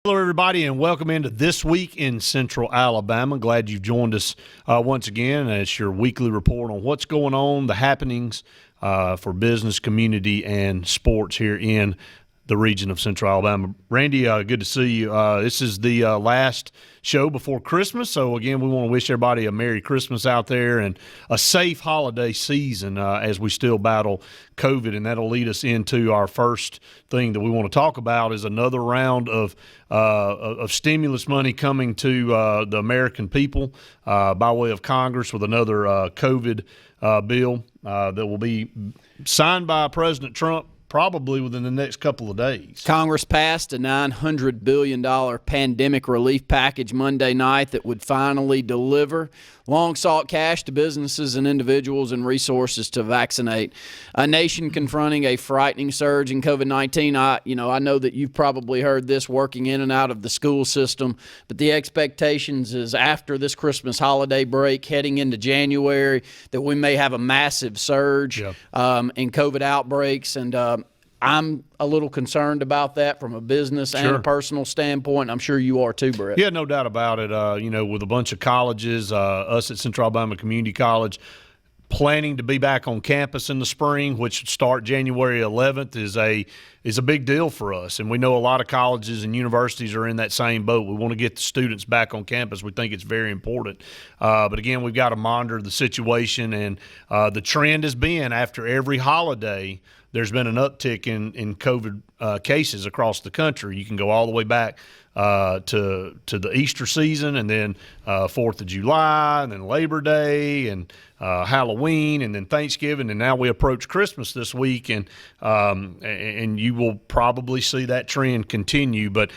Hello, everybody, and welcome into This Week in Central Alabama. Glad you've joined us once again. It's your weekly report on what's going on, the happenings for business, community, and sports here in the region of Central Alabama. Randy, good to see you. This is the last show before Christmas, so again, we want to wish everybody a Merry Christmas out there and a safe holiday season as we still battle COVID, and that'll lead us into our first thing that we want to talk about is another round of stimulus money coming to the American people by way of Congress with another COVID bill that will be signed by President Trump probably within the next couple of days. Congress passed a $900 billion pandemic relief package Monday night that would finally deliver long-sought cash to businesses and individuals and resources to vaccinate a nation confronting a frightening surge in COVID-19. I know that you've probably heard this working in and out of the school system, but the expectations is after this Christmas holiday break, heading into January, that we may have a massive surge in COVID outbreaks, and I'm a little concerned about that from a business and a personal standpoint. I'm sure you are too, Brett. Yeah, no doubt about it. With a bunch of colleges, us at Central Alabama Community College, planning to be back on campus in the spring, which would start January 11th, is a big deal for us. And we know a lot of colleges and universities are in that same boat. We want to get the students back on campus. We think it's very important. But again, we've got to monitor the situation. And the trend has been after every holiday, there's been an uptick in COVID cases across the country. You can go all the way back to the Easter season, and then 4th of July, and then Labor Day, and Halloween, and then Thanksgiving, and now we approach Christmas this week, and you will probably see that trend continue. But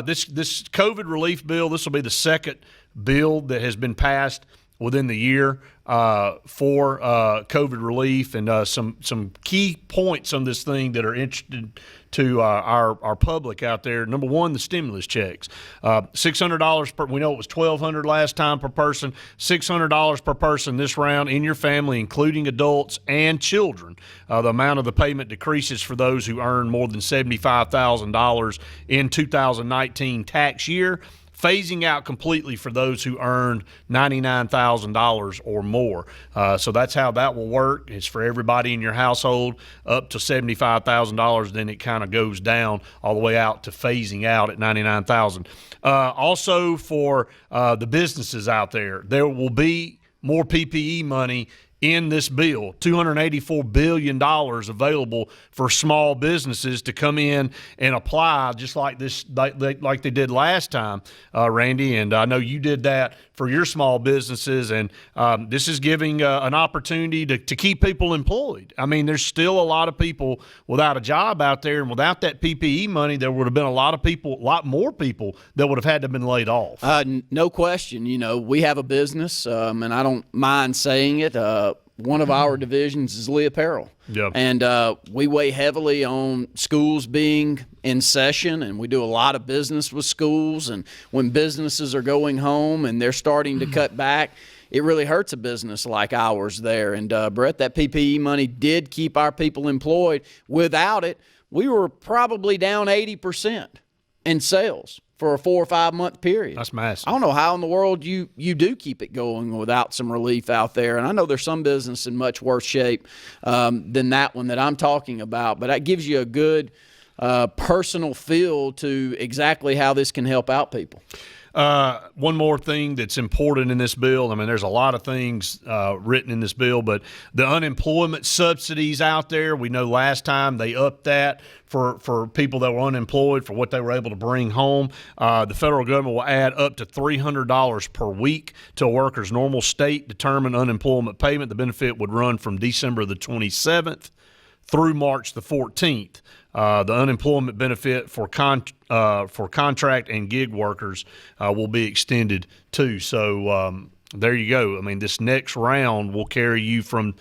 this COVID relief bill, this will be the second bill that has been passed within the year for COVID relief, and some key points on this thing that are interested to our public out there. Number one, the stimulus checks. $600 per. We know it was $1,200 last time per person. $600 per person this round in your family, including adults and children. The amount of the payment decreases for those who earn more than $75,000 in 2019 tax year, phasing out completely for those who earned $99,000 or more. So that's how that will work. It's for everybody in your household up to $75,000. Then it kind of goes down all the way out to phasing out at $99,000. Also for the businesses out there, there will be more PPE money in this bill, $284 billion available for small businesses to come in and apply just like this, like they did last time, Randy. And I know you did that for your small businesses, and this is giving an opportunity to keep people employed. I mean, there's still a lot of people without a job out there, and without that PPE money, there would have been a lot more people that would have had to have been laid off. No question. We have a business, and I don't mind saying it. One of our divisions is Lee Apparel. Yep. And we weigh heavily on schools being in session, and we do a lot of business with schools. And when businesses are going home and they're starting to cut back, it really hurts a business like ours there. And, Brett, that PPE money did keep our people employed. Without it, we were probably down 80% in sales for a 4 or 5 month period. That's massive. I don't know how in the world you do keep it going without some relief out there. And I know there's some business in much worse shape than that one that I'm talking about, but that gives you a good personal feel to exactly how this can help out people. One more thing that's important in this bill. I mean, there's a lot of things written in this bill, but the unemployment subsidies out there, we know last time they upped that for people that were unemployed for what they were able to bring home. The federal government will add up to $300 per week to a worker's normal state-determined unemployment payment. The benefit would run from December the 27th through March the 14th. The unemployment benefit for contract and gig workers will be extended too. So there you go. I mean, this next round will carry you from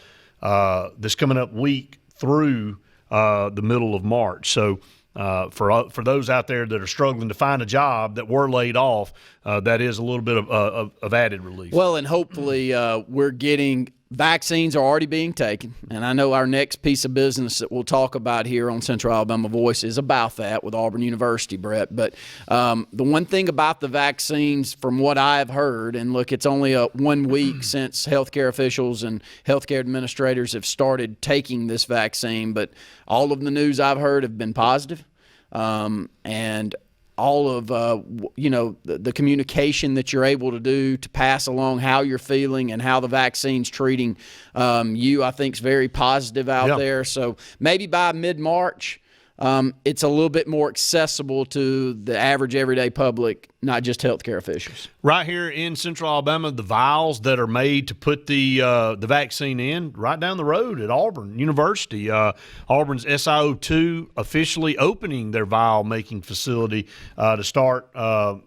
this coming up week through the middle of March. So for those out there that are struggling to find a job that were laid off, that is a little bit of added relief. Well, and hopefully we're getting vaccines are already being taken, and I know our next piece of business that we'll talk about here on Central Alabama Voice is about that with Auburn University, Brett. But the one thing about the vaccines, from what I've heard, and look, it's only 1 week since healthcare officials and healthcare administrators have started taking this vaccine, but all of the news I've heard have been positive, and all of the communication that you're able to do to pass along how you're feeling and how the vaccine's treating you, I think, is very positive out there. So maybe by mid-March, it's a little bit more accessible to the average everyday public, not just healthcare officials. Right here in Central Alabama, the vials that are made to put the vaccine in, right down the road at Auburn University. Auburn's SIO2 officially opening their vial making facility to start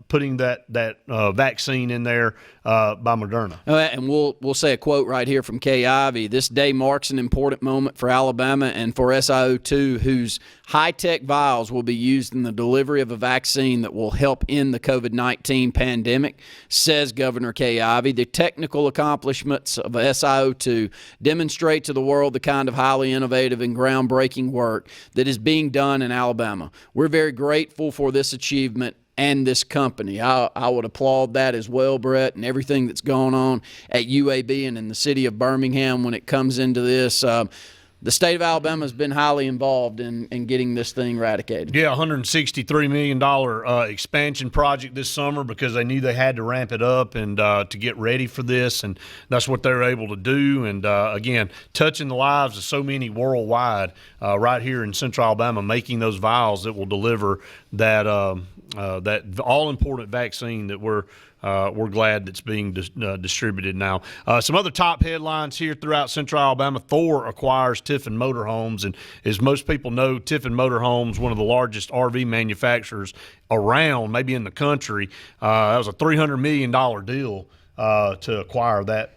putting that vaccine in there by Moderna. And we'll say a quote right here from Kay Ivey. This day marks an important moment for Alabama and for SIO2, whose high-tech vials will be used in the delivery of a vaccine that will help end the COVID-19 pandemic, says Governor Kay Ivey. The technical accomplishments of SIO2 demonstrate to the world the kind of highly innovative and groundbreaking work that is being done in Alabama. We're very grateful for this achievement and this company. I would applaud that as well, Brett, and everything that's going on at UAB and in the city of Birmingham when it comes into this. The state of Alabama has been highly involved in getting this thing eradicated. Yeah, $163 million expansion project this summer because they knew they had to ramp it up and to get ready for this, and that's what they're able to do. And, again, touching the lives of so many worldwide right here in Central Alabama, making those vials that will deliver that all-important vaccine that we're glad that's being distributed now. Some other top headlines here throughout Central Alabama. Thor acquires Tiffin Motorhomes, and as most people know, Tiffin Motorhomes, one of the largest RV manufacturers around, maybe in the country. That was a $300 million deal to acquire that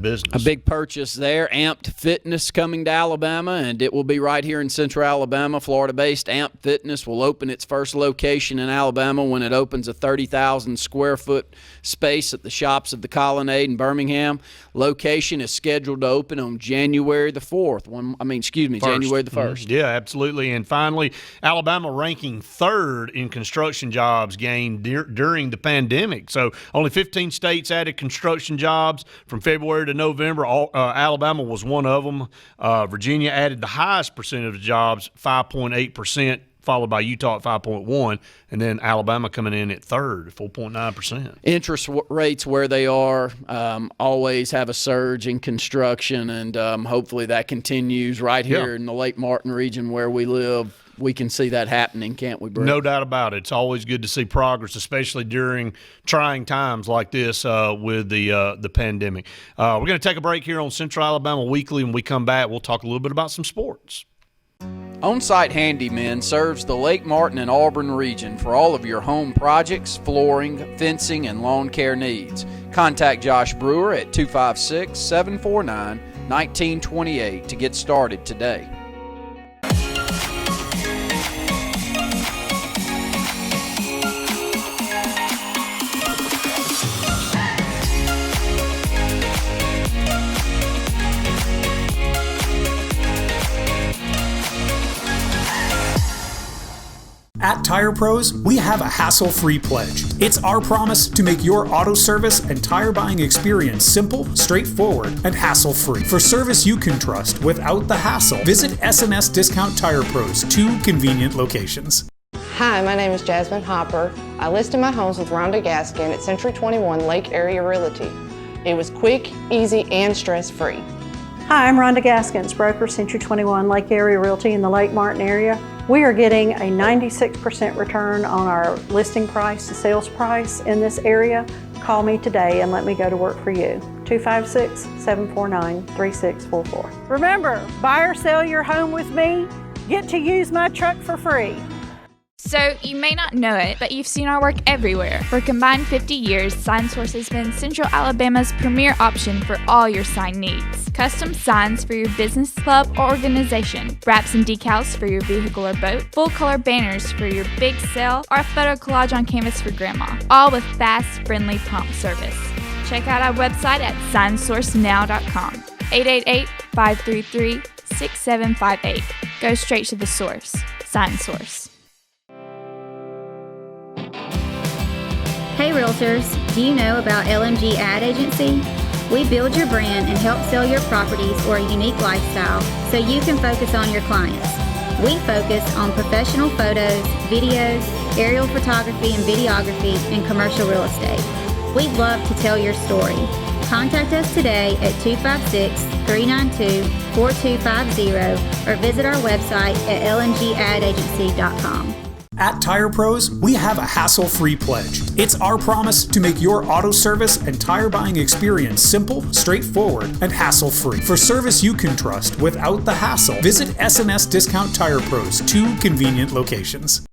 business. A big purchase there. Amped Fitness coming to Alabama, and it will be right here in Central Alabama. Florida-based Amped Fitness will open its first location in Alabama when it opens a 30,000 square foot space at the Shops of the Colonnade in Birmingham. Location is scheduled to open on January the 4th. January the 1st. Yeah, absolutely. And finally, Alabama ranking 3rd in construction jobs gained during the pandemic. So only 15 states added construction jobs from February to November. Alabama was one of them. Virginia added the highest percentage of jobs, 5.8%, followed by Utah at 5.1%, and then Alabama coming in at 3rd, 4.9%. Interest rates where they are always have a surge in construction, and hopefully that continues right here in the Lake Martin region where we live. We can see that happening, can't we, Brett? No doubt about it. It's always good to see progress, especially during trying times like this with the pandemic. We're going to take a break here on Central Alabama Weekly. When we come back, we'll talk a little bit about some sports. On-Site Handyman serves the Lake Martin and Auburn region for all of your home projects, flooring, fencing, and lawn care needs. Contact Josh Brewer at 256-749-1928 to get started today. At Tire Pros, we have a hassle-free pledge. It's our promise to make your auto service and tire buying experience simple, straightforward, and hassle-free. For service you can trust without the hassle, visit S&S Discount Tire Pros, 2 convenient locations. Hi, my name is Jasmine Hopper. I listed my homes with Rhonda Gaskin at Century 21 Lake Area Realty. It was quick, easy, and stress-free. Hi, I'm Rhonda Gaskins, broker Century 21 Lake Area Realty in the Lake Martin area. We are getting a 96% return on our listing price to sales price in this area. Call me today and let me go to work for you. 256-749-3644. Remember, buy or sell your home with me, get to use my truck for free. So, you may not know it, but you've seen our work everywhere. For a combined 50 years, SignSource has been Central Alabama's premier option for all your sign needs. Custom signs for your business, club, or organization. Wraps and decals for your vehicle or boat. Full-color banners for your big sale, or a photo collage on canvas for grandma. All with fast, friendly, prompt service. Check out our website at signsourcenow.com. 888-533-6758. Go straight to the source. SignSource. Hey Realtors, do you know about LMG Ad Agency? We build your brand and help sell your properties or a unique lifestyle so you can focus on your clients. We focus on professional photos, videos, aerial photography and videography, and commercial real estate. We'd love to tell your story. Contact us today at 256-392-4250 or visit our website at lmgadagency.com. At Tire Pros, we have a hassle-free pledge. It's our promise to make your auto service and tire buying experience simple, straightforward, and hassle-free. For service you can trust without the hassle, visit SMS Discount Tire Pros, 2 convenient locations.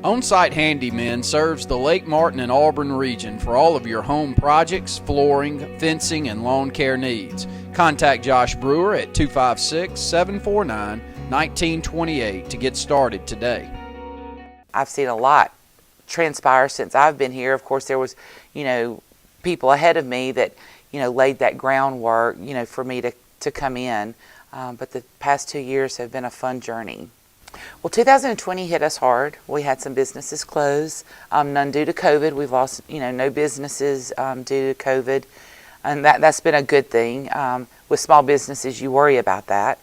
On-Site Handymen serves the Lake Martin and Auburn region for all of your home projects, flooring, fencing, and lawn care needs. Contact Josh Brewer at 256-749-1928 to get started today. I've seen a lot transpire since I've been here. Of course, there was, people ahead of me that, laid that groundwork, for me to come in. But the past 2 years have been a fun journey. Well, 2020 hit us hard. We had some businesses close, none due to COVID. We've lost, no businesses due to COVID, and that's been a good thing. With small businesses, you worry about that.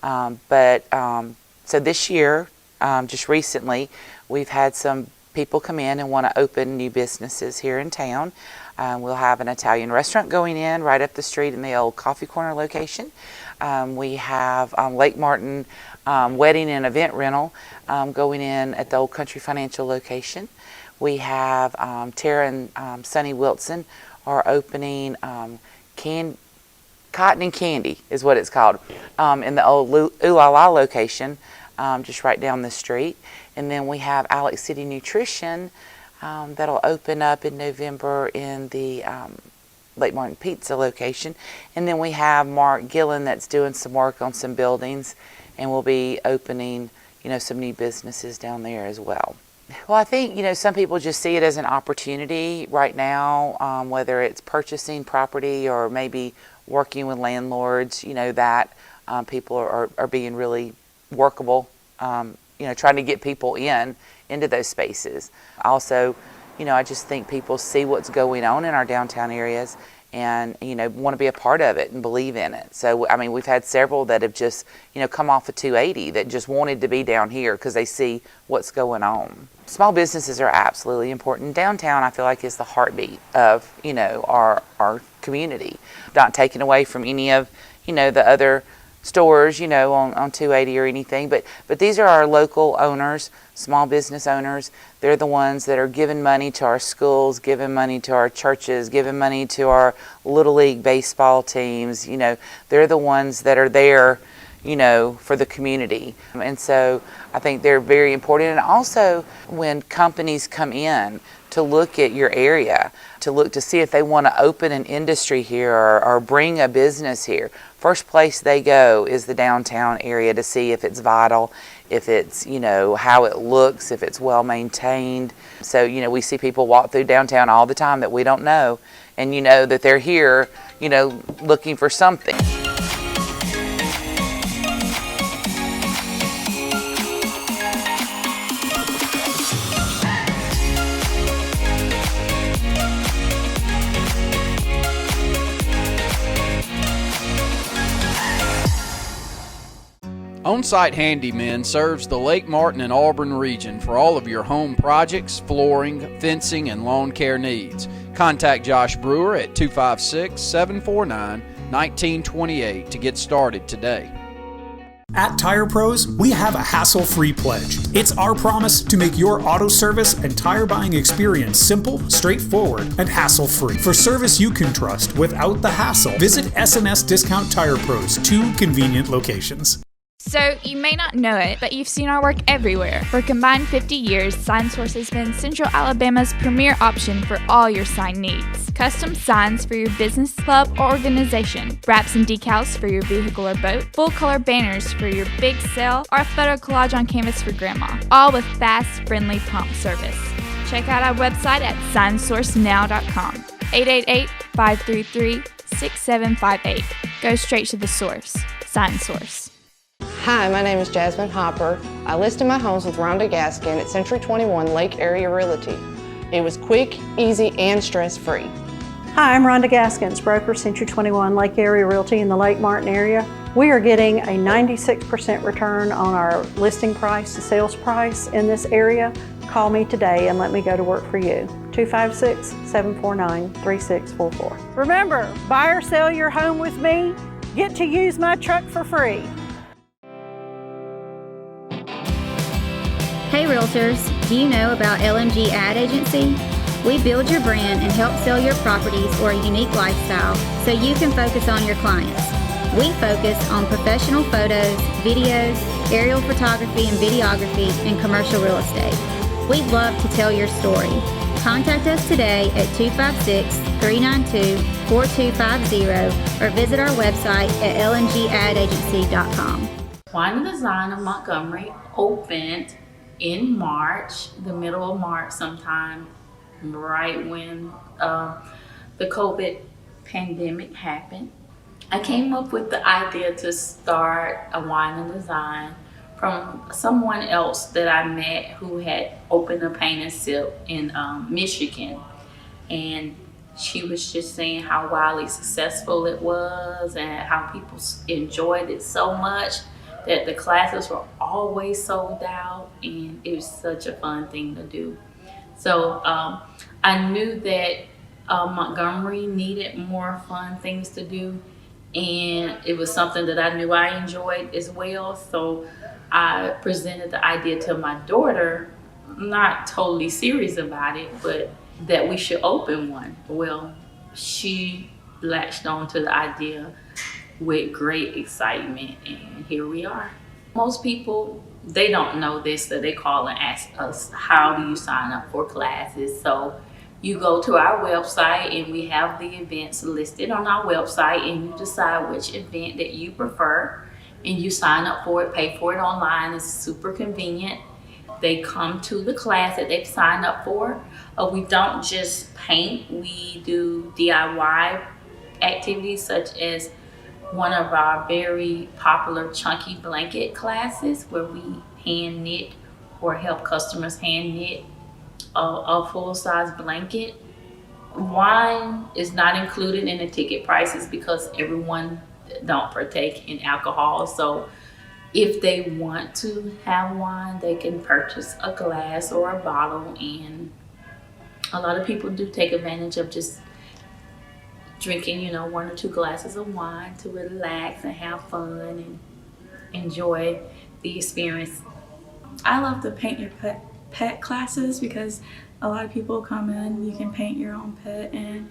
So this year, just recently, we've had some people come in and want to open new businesses here in town. We'll have an Italian restaurant going in right up the street in the old Coffee Corner location. We have Lake Martin wedding and event rental going in at the old Country Financial location. We have Tara and Sonny Wilson are opening Cotton and Candy is what it's called in the old Ooh La La location just right down the street. And then we have Alex City Nutrition that'll open up in November in the Lake Martin Pizza location. And then we have Mark Gillen that's doing some work on some buildings, and we'll be opening, some new businesses down there as well. Well, I think, some people just see it as an opportunity right now, whether it's purchasing property or maybe working with landlords, that people are being really workable, trying to get people into those spaces. Also, I just think people see what's going on in our downtown areas and, want to be a part of it and believe in it. So, we've had several that have just, come off of 280 that just wanted to be down here because they see what's going on. Small businesses are absolutely important. Downtown, I feel like, is the heartbeat of, our community. Not taken away from any of, the other stores, on 280 or anything, but these are our local owners, small business owners. They're the ones that are giving money to our schools, giving money to our churches, giving money to our Little League baseball teams. They're the ones that are there, for the community. And so I think they're very important. And also when companies come in to look at your area, to look to see if they want to open an industry here or bring a business here, first place they go is the downtown area to see if it's vital, if it's, how it looks, if it's well maintained. So, we see people walk through downtown all the time that we don't know, and that they're here, looking for something. On-Site Handymen serves the Lake Martin and Auburn region for all of your home projects, flooring, fencing, and lawn care needs. Contact Josh Brewer at 256-749-1928 to get started today. At Tire Pros, we have a hassle-free pledge. It's our promise to make your auto service and tire buying experience simple, straightforward, and hassle-free. For service you can trust without the hassle, visit SMS Discount Tire Pros, 2 convenient locations. So, you may not know it, but you've seen our work everywhere. For a combined 50 years, SignSource has been Central Alabama's premier option for all your sign needs. Custom signs for your business, club, or organization. Wraps and decals for your vehicle or boat. Full-color banners for your big sale, or a photo collage on canvas for grandma. All with fast, friendly, prompt service. Check out our website at signsourcenow.com. 888-533-6758. Go straight to the source. SignSource. Hi, my name is Jasmine Hopper. I listed my homes with Rhonda Gaskin at Century 21 Lake Area Realty. It was quick, easy, and stress-free. Hi, I'm Rhonda Gaskins, broker, Century 21 Lake Area Realty in the Lake Martin area. We are getting a 96% return on our listing price to sales price in this area. Call me today and let me go to work for you. 256-749-3644. Remember, buy or sell your home with me, get to use my truck for free. Hey Realtors, do you know about LMG Ad Agency? We build your brand and help sell your properties or a unique lifestyle so you can focus on your clients. We focus on professional photos, videos, aerial photography and videography, and commercial real estate. We'd love to tell your story. Contact us today at 256-392-4250 or visit our website at lmgadagency.com. Wine and Design of Montgomery opened in March, the middle of March sometime, right when the COVID pandemic happened. I came up with the idea to start a wine and design from someone else that I met who had opened a paint and sip in Michigan. And she was just saying how wildly successful it was and how people enjoyed it so much that the classes were always sold out, and it was such a fun thing to do. So I knew that Montgomery needed more fun things to do, and it was something that I knew I enjoyed as well. So I presented the idea to my daughter, not totally serious about it, but that we should open one. Well, she latched on to the idea with great excitement, and here we are. Most people, they don't know this, so they call and ask us, how do you sign up for classes? So you go to our website and we have the events listed on our website, and you decide which event that you prefer, and you sign up for it, pay for it online. It's super convenient. They come to the class that they've signed up for. We don't just paint, we do DIY activities such as one of our very popular chunky blanket classes where we hand knit or help customers hand knit a full-size blanket. Wine is not included in the ticket prices because everyone don't partake in alcohol. So if they want to have wine, they can purchase a glass or a bottle, and a lot of people do take advantage of just drinking, 1 or 2 glasses of wine to relax and have fun and enjoy the experience. I love the paint your pet classes because a lot of people come in, you can paint your own pet, and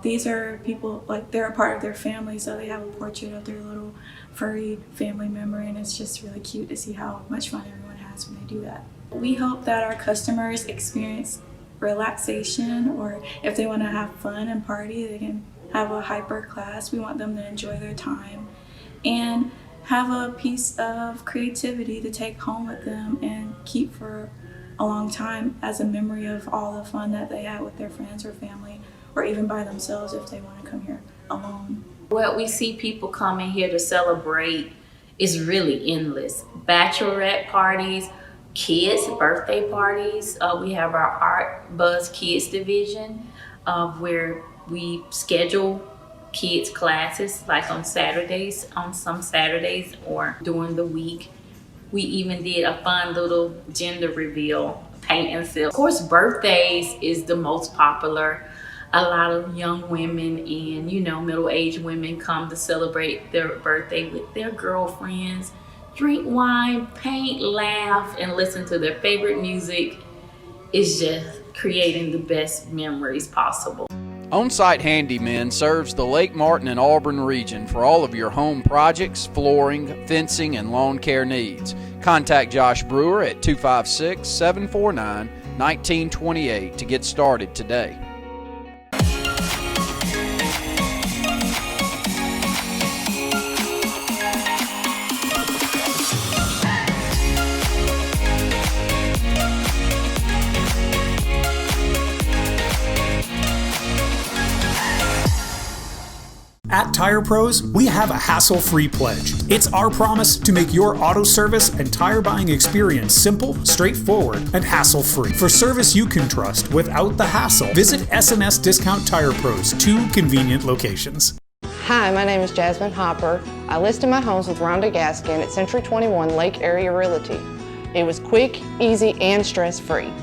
these are people, like, they're a part of their family, so they have a portrait of their little furry family member, and it's just really cute to see how much fun everyone has when they do that. We hope that our customers experience relaxation, or if they want to have fun and party, they can have a hyper class. We want them to enjoy their time and have a piece of creativity to take home with them and keep for a long time as a memory of all the fun that they had with their friends or family, or even by themselves if they want to come here alone. What we see people coming here to celebrate is really endless. Bachelorette parties, kids' birthday parties. We have our Art Buzz Kids division where we schedule kids classes like on Saturdays, on some Saturdays or during the week. We even did a fun little gender reveal, paint and sip. Of course, birthdays is the most popular. A lot of young women and middle-aged women come to celebrate their birthday with their girlfriends, drink wine, paint, laugh, and listen to their favorite music. It's just creating the best memories possible. On-Site Handymen serves the Lake Martin and Auburn region for all of your home projects, flooring, fencing, and lawn care needs. Contact Josh Brewer at 256-749-1928 to get started today. At Tire Pros, we have a hassle-free pledge. It's our promise to make your auto service and tire buying experience simple, straightforward, and hassle-free. For service you can trust without the hassle, visit SMS Discount Tire Pros, 2 convenient locations. Hi, my name is Jasmine Hopper. I listed my homes with Rhonda Gaskin at Century 21 Lake Area Realty. It was quick, easy, and stress-free.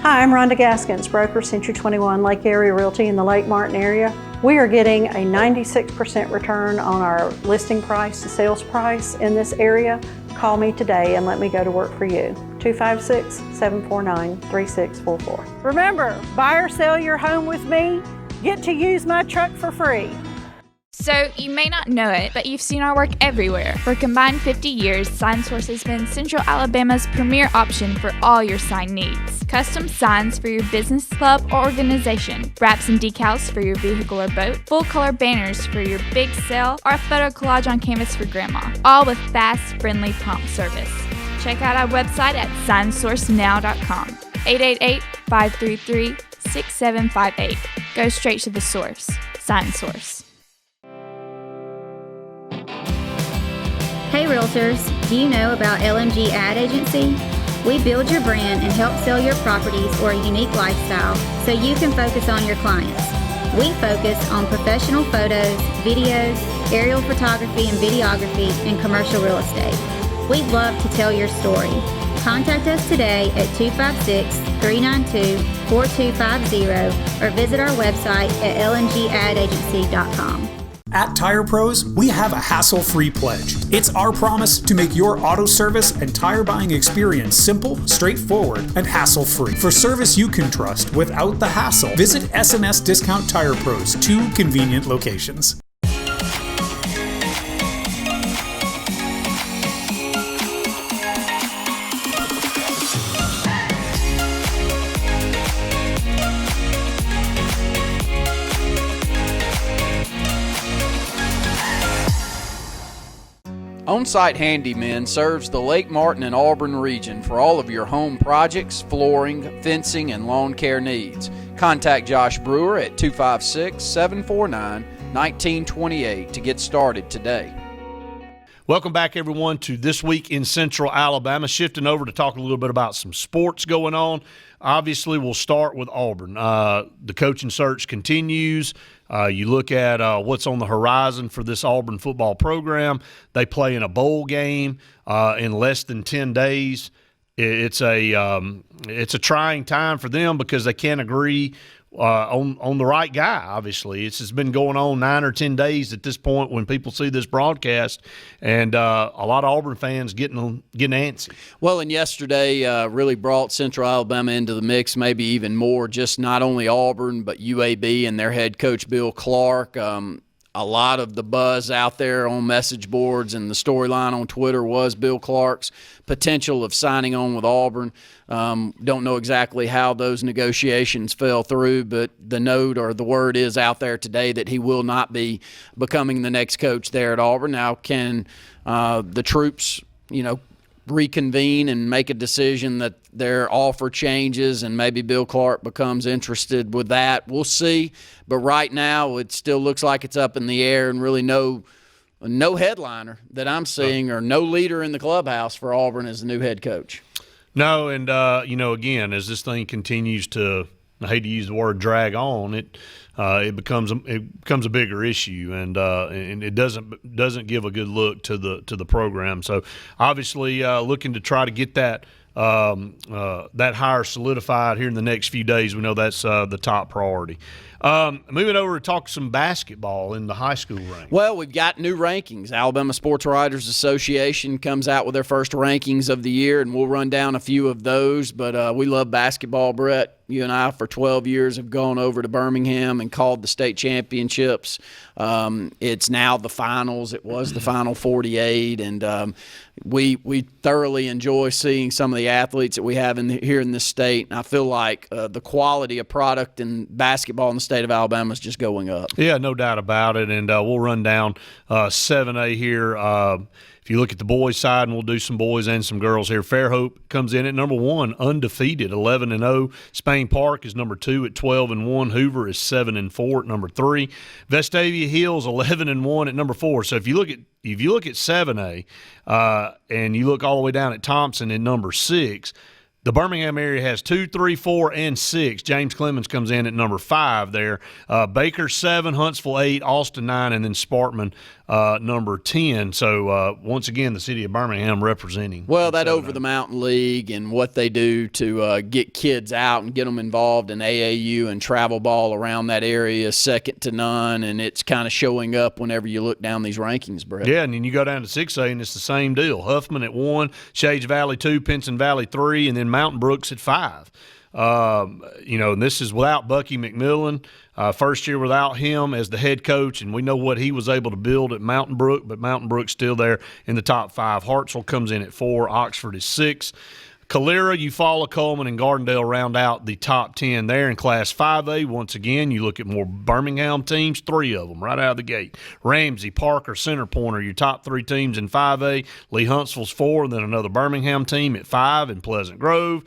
Hi, I'm Rhonda Gaskins, broker, Century 21 Lake Area Realty in the Lake Martin area. We are getting a 96% return on our listing price to sales price in this area. Call me today and let me go to work for you. 256-749-3644. Remember, buy or sell your home with me, get to use my truck for free. So, you may not know it, but you've seen our work everywhere. For a combined 50 years, SignSource has been Central Alabama's premier option for all your sign needs. Custom signs for your business, club, or organization. Wraps and decals for your vehicle or boat. Full-color banners for your big sale, or a photo collage on canvas for grandma. All with fast, friendly, prompt service. Check out our website at signsourcenow.com. 888-533-6758. Go straight to the source. SignSource. Hey Realtors, do you know about LMG Ad Agency? We build your brand and help sell your properties or a unique lifestyle so you can focus on your clients. We focus on professional photos, videos, aerial photography and videography, and commercial real estate. We'd love to tell your story. Contact us today at 256-392-4250 or visit our website at lmgadagency.com. At Tire Pros, we have a hassle-free pledge. It's our promise to make your auto service and tire buying experience simple, straightforward, and hassle-free. For service you can trust without the hassle, visit SMS Discount Tire Pros, 2 convenient locations. On-Site Handymen serves the Lake Martin and Auburn region for all of your home projects, flooring, fencing, and lawn care needs. Contact Josh Brewer at 256-749-1928 to get started today. Welcome back, everyone, to This Week in Central Alabama. Shifting over to talk a little bit about some sports going on. Obviously, we'll start with Auburn. The coaching search continues. You look at what's on the horizon for this Auburn football program. They play in a bowl game in less than 10 days. It's a trying time for them because they can't agree on the right guy, obviously. It's been going on 9 or 10 days at this point when people see this broadcast, and a lot of Auburn fans getting antsy. Well, and yesterday really brought Central Alabama into the mix, maybe even more, just not only Auburn but UAB and their head coach Bill Clark. A lot of the buzz out there on message boards and the storyline on Twitter was Bill Clark's potential of signing on with Auburn. Don't know exactly how those negotiations fell through, but the note or the word is out there today that he will not be becoming the next coach there at Auburn. Now, can the troops, reconvene and make a decision that their offer changes and maybe Bill Clark becomes interested with that? We'll see. But right now it still looks like it's up in the air, and really no headliner that I'm seeing or no leader in the clubhouse for Auburn as the new head coach. No, and again, as this thing continues to, I hate to use the word drag on, it becomes a bigger issue, and it doesn't give a good look to the program. So obviously looking to try to get that hire solidified here in the next few days. We know that's the top priority. Moving over to talk some basketball in the high school ranks. Well, we've got new rankings. Alabama Sports Writers Association comes out with their first rankings of the year, and we'll run down a few of those. But we love basketball, Brett. You and I, for 12 years, have gone over to Birmingham and called the state championships. It's now the finals. It was the Final 48, and we thoroughly enjoy seeing some of the athletes that we have here in this state. And I feel like the quality of product in basketball in the state of Alabama is just going up. Yeah, no doubt about it. And we'll run down 7A here. If you look at the boys' side, and we'll do some boys and some girls here, Fairhope comes in at number 1, undefeated, 11-0. Spain Park is number 2 at 12-1. Hoover is 7-4 at number 3. Vestavia Hills 11-1 at number 4. So if you look at 7A and you look all the way down at Thompson at number 6, the Birmingham area has 2, 3, 4, and 6. James Clemens comes in at number 5 there. Baker 7, Huntsville 8, Austin 9, and then Sparkman number 10. So, once again, the city of Birmingham representing. Well, that Over the Mountain League and what they do to get kids out and get them involved in AAU and travel ball around that area is second to none, and it's kind of showing up whenever you look down these rankings, Brett. Yeah, and then you go down to 6A, and it's the same deal. Huffman at 1, Shades Valley 2, Pinson Valley 3, and then Mountain Brooks at 5. And this is without Bucky McMillan. First year without him as the head coach, and we know what he was able to build at Mountain Brook, but Mountain Brook's still there in the top 5. Hartsville comes in at 4. Oxford is 6. Calera, Eufaula, Coleman, and Gardendale round out the top 10 there in Class 5A. Once again, you look at more Birmingham teams, 3 of them right out of the gate. Ramsey, Parker, Center Point are your top 3 teams in 5A. Lee Huntsville's 4, and then another Birmingham team at 5 in Pleasant Grove.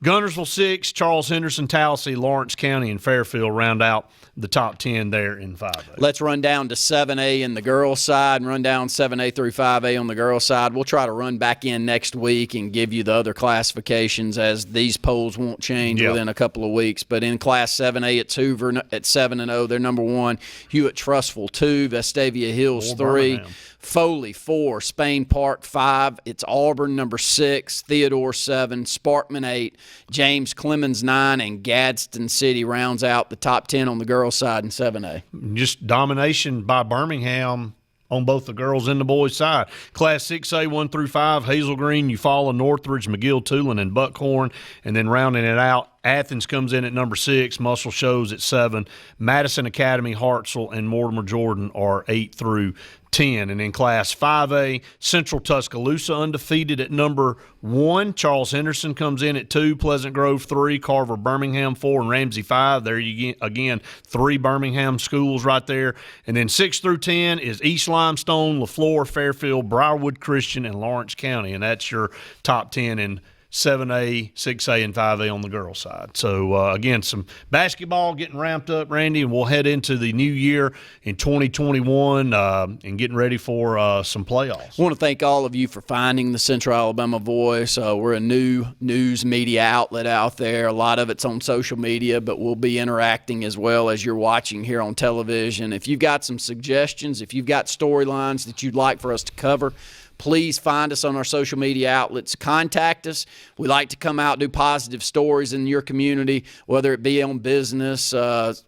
Guntersville 6, Charles Henderson, Tallahassee, Lawrence County, and Fairfield round out the top 10 there in 5A. Let's run down to 7A in the girls' side and run down 7A through 5A on the girls' side. We'll try to run back in next week and give you the other classifications, as these polls won't change within a couple of weeks. But in Class 7A, it's Hoover at 7-0. They're number 1. Hewitt-Trussville 2, Vestavia Hills 3. Foley 4, Spain Park 5. It's Auburn number 6, Theodore 7, Sparkman 8, James Clemens 9, and Gadsden City rounds out the top 10 on the girls' side in 7A. Just domination by Birmingham on both the girls and the boys' side. Class 6A 1 through 5, Hazel Green, Eufaula, Northridge, McGill, Tulane, and Buckhorn. And then rounding it out, Athens comes in at number 6, Muscle Shoals at 7, Madison Academy, Hartsville, and Mortimer Jordan are 8 through 10. And in Class 5A, Central Tuscaloosa undefeated at number 1. Charles Henderson comes in at 2, Pleasant Grove 3, Carver Birmingham 4, and Ramsey 5. There you get, again, 3 Birmingham schools right there. And then 6 through 10 is East Limestone, LaFleur, Fairfield, Briarwood Christian, and Lawrence County. And that's your top 10 in 7A, 6A, and 5A on the girls' side. So, again, some basketball getting ramped up, Randy, and we'll head into the new year in 2021 and getting ready for some playoffs. I want to thank all of you for finding the Central Alabama Voice. We're a new news media outlet out there. A lot of it's on social media, but we'll be interacting as well as you're watching here on television. If you've got some suggestions, if you've got storylines that you'd like for us to cover, please find us on our social media outlets. Contact us. We like to come out and do positive stories in your community, whether it be on business,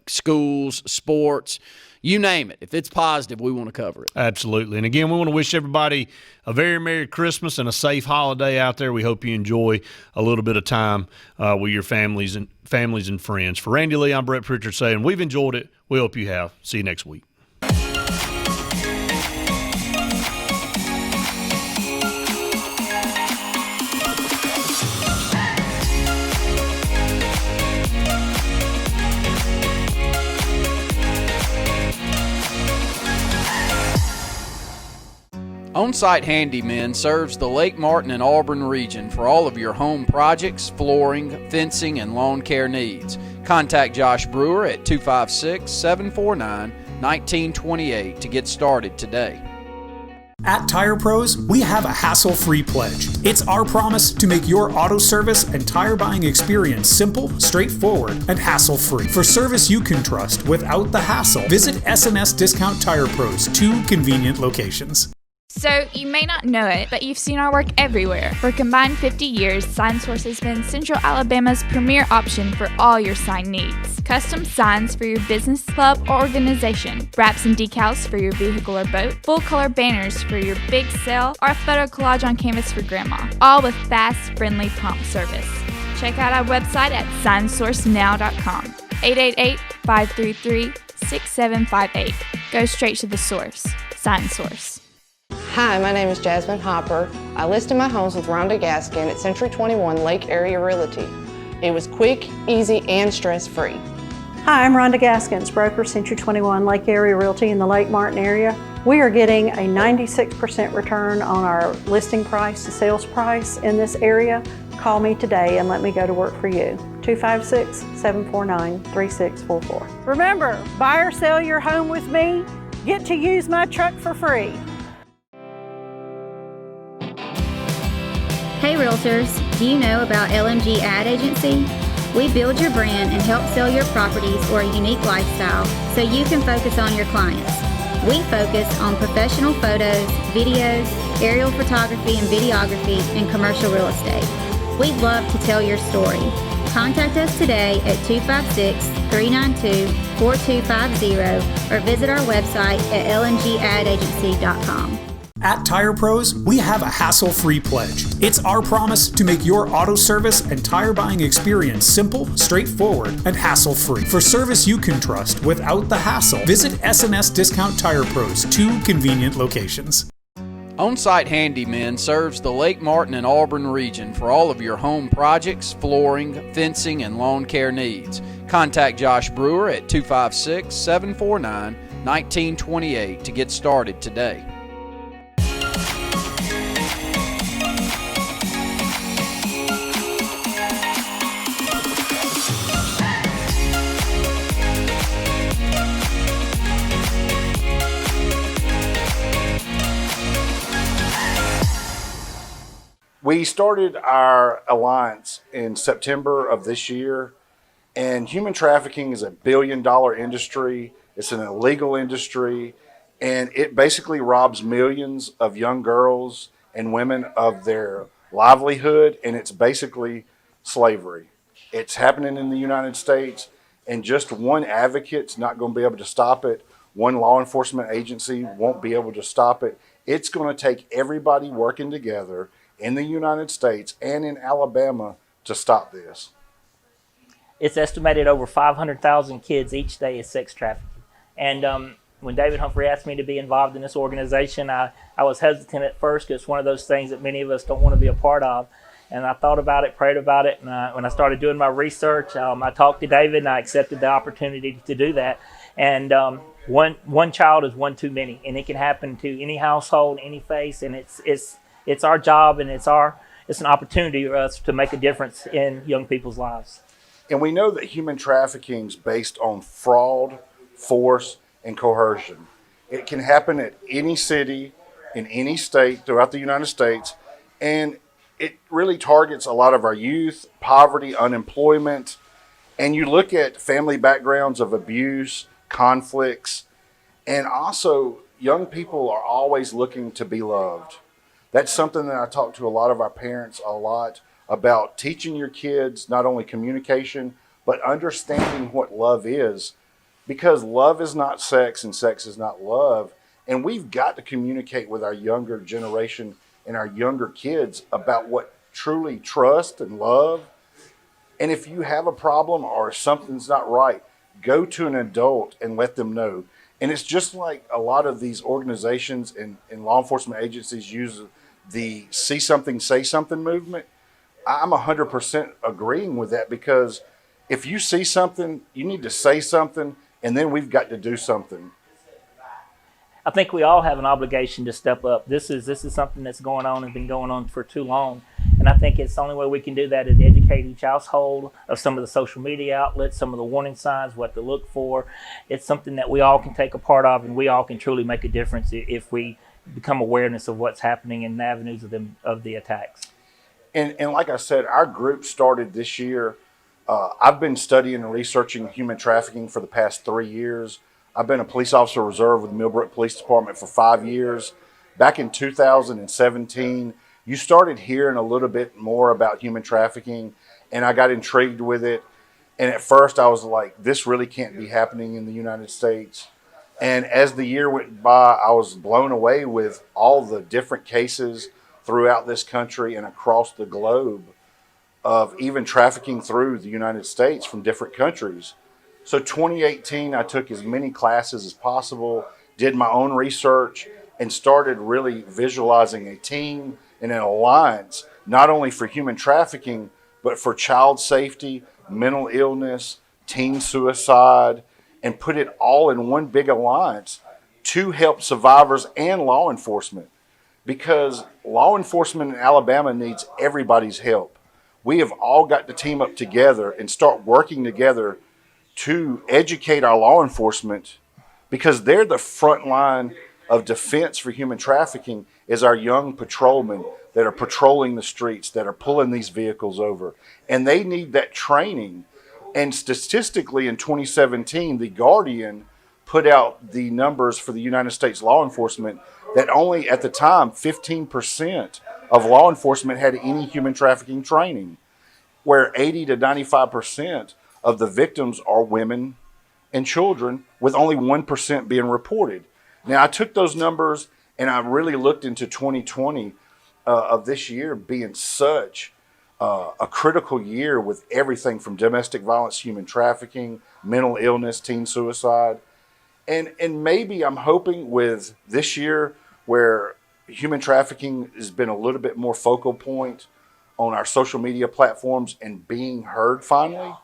schools, sports, you name it. If it's positive, we want to cover it. Absolutely. And again, we want to wish everybody a very Merry Christmas and a safe holiday out there. We hope you enjoy a little bit of time with your families and friends. For Randy Lee, I'm Brett Pritchard saying we've enjoyed it. We hope you have. See you next week. On-Site Handymen serves the Lake Martin and Auburn region for all of your home projects, flooring, fencing, and lawn care needs. Contact Josh Brewer at 256-749-1928 to get started today. At Tire Pros, we have a hassle-free pledge. It's our promise to make your auto service and tire buying experience simple, straightforward, and hassle-free. For service you can trust without the hassle, visit SNS Discount Tire Pros, 2 convenient locations. So, you may not know it, but you've seen our work everywhere. For a combined 50 years, SignSource has been Central Alabama's premier option for all your sign needs. Custom signs for your business, club, or organization. Wraps and decals for your vehicle or boat. Full-color banners for your big sale, or a photo collage on canvas for grandma. All with fast, friendly, prompt service. Check out our website at signsourcenow.com. 888-533-6758. Go straight to the source. SignSource. Hi, my name is Jasmine Hopper. I listed my homes with Rhonda Gaskin at Century 21 Lake Area Realty. It was quick, easy, and stress-free. Hi, I'm Rhonda Gaskins, broker, Century 21 Lake Area Realty in the Lake Martin area. We are getting a 96% return on our listing price to sales price in this area. Call me today and let me go to work for you. 256-749-3644. Remember, buy or sell your home with me, get to use my truck for free. Hey Realtors, do you know about LMG Ad Agency? We build your brand and help sell your properties or a unique lifestyle so you can focus on your clients. We focus on professional photos, videos, aerial photography and videography, and commercial real estate. We'd love to tell your story. Contact us today at 256-392-4250 or visit our website at lmgadagency.com. At Tire Pros, we have a hassle-free pledge. It's our promise to make your auto service and tire buying experience simple, straightforward, and hassle-free. For service you can trust without the hassle, visit S&S Discount Tire Pros, 2 convenient locations. On-Site Handyman serves the Lake Martin and Auburn region for all of your home projects, flooring, fencing, and lawn care needs. Contact Josh Brewer at 256-749-1928 to get started today. We started our alliance in September of this year, and human trafficking is a billion-dollar industry. It's an illegal industry, and it basically robs millions of young girls and women of their livelihood, and it's basically slavery. It's happening in the United States, and just one advocate's not going to be able to stop it. One law enforcement agency won't be able to stop it. It's going to take everybody working together in the United States and in Alabama to stop this. It's estimated over 500,000 kids each day is sex trafficking. And when David Humphrey asked me to be involved in this organization, I was hesitant at first because it's one of those things that many of us don't want to be a part of. And I thought about it, prayed about it, and when I started doing my research, I talked to David and I accepted the opportunity to do that. And one child is one too many, and it can happen to any household, any face, and it's our job, and it's an opportunity for us to make a difference in young people's lives. And we know that human trafficking is based on fraud, force, and coercion. It can happen at any city, in any state throughout the United States, and it really targets a lot of our youth, poverty, unemployment. And you look at family backgrounds of abuse, conflicts, and also young people are always looking to be loved. That's something that I talk to a lot of our parents a lot about, teaching your kids not only communication, but understanding what love is, because love is not sex and sex is not love. And we've got to communicate with our younger generation and our younger kids about what truly trust and love. And if you have a problem or something's not right, go to an adult and let them know. And it's just like a lot of these organizations and law enforcement agencies use the see something, say something movement. I'm 100% agreeing with that, because if you see something, you need to say something, and then we've got to do something. I think we all have an obligation to step up. This is something that's going on and been going on for too long. And I think it's the only way we can do that is educate each household of some of the social media outlets, some of the warning signs, what to look for. It's something that we all can take a part of, and we all can truly make a difference if we become awareness of what's happening and the avenues of the attacks. And like I said, our group started this year. I've been studying and researching human trafficking for the past 3 years. I've been a police officer reserve with the Millbrook Police Department for 5 years. Back in 2017, you started hearing a little bit more about human trafficking, and I got intrigued with it. And at first I was like, this really can't be happening in the United States. And as the year went by, I was blown away with all the different cases throughout this country and across the globe. of even trafficking through the United States from different countries. So 2018, I took as many classes as possible, did my own research, and started really visualizing a team and an alliance, not only for human trafficking, but for child safety, mental illness, teen suicide, and put it all in one big alliance to help survivors and law enforcement. Because law enforcement in Alabama needs everybody's help. We have all got to team up together and start working together to educate our law enforcement, because they're the front line of defense for human trafficking, is our young patrolmen that are patrolling the streets, that are pulling these vehicles over. And they need that training. And statistically in 2017, The Guardian put out the numbers for the United States law enforcement that only at the time 15% of law enforcement had any human trafficking training, where 80 to 95% of the victims are women and children, with only 1% being reported. Now, I took those numbers and I really looked into 2020 of this year being such a critical year with everything from domestic violence, human trafficking, mental illness, teen suicide. And maybe I'm hoping with this year, where human trafficking has been a little bit more focal point on our social media platforms and being heard finally,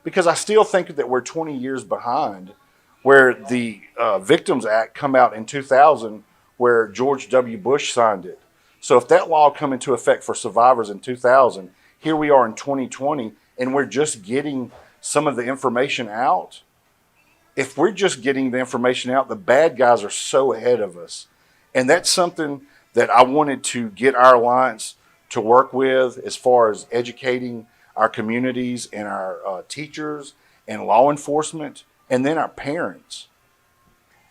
because I still think that we're 20 years behind, where the Victims Act come out in 2000, where George W. Bush signed it. So if that law come into effect for survivors in 2000, here we are in 2020, and we're just getting some of the information out. If we're just getting the information out, the bad guys are so ahead of us. And that's something that I wanted to get our alliance to work with, as far as educating our communities and our teachers and law enforcement, and then our parents.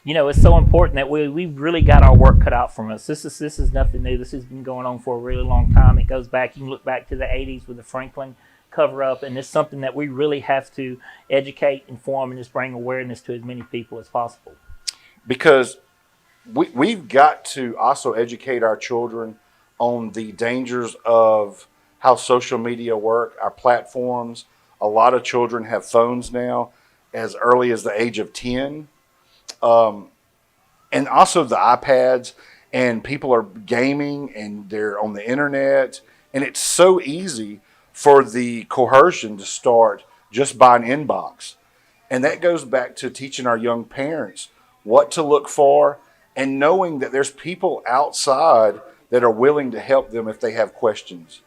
You know, it's so important that we've really got our work cut out from us. This is nothing new. This has been going on for a really long time. It goes back, you can look back to the 80s with the Franklin cover-up, and it's something that we really have to educate, inform, and just bring awareness to as many people as possible. Because we've got to also educate our children on the dangers of how social media work, our platforms. A lot of children have phones now as early as the age of 10. And also the iPads, and people are gaming and they're on the internet, and it's so easy for the coercion to start just by an inbox. And that goes back to teaching our young parents what to look for, and knowing that there's people outside that are willing to help them if they have questions.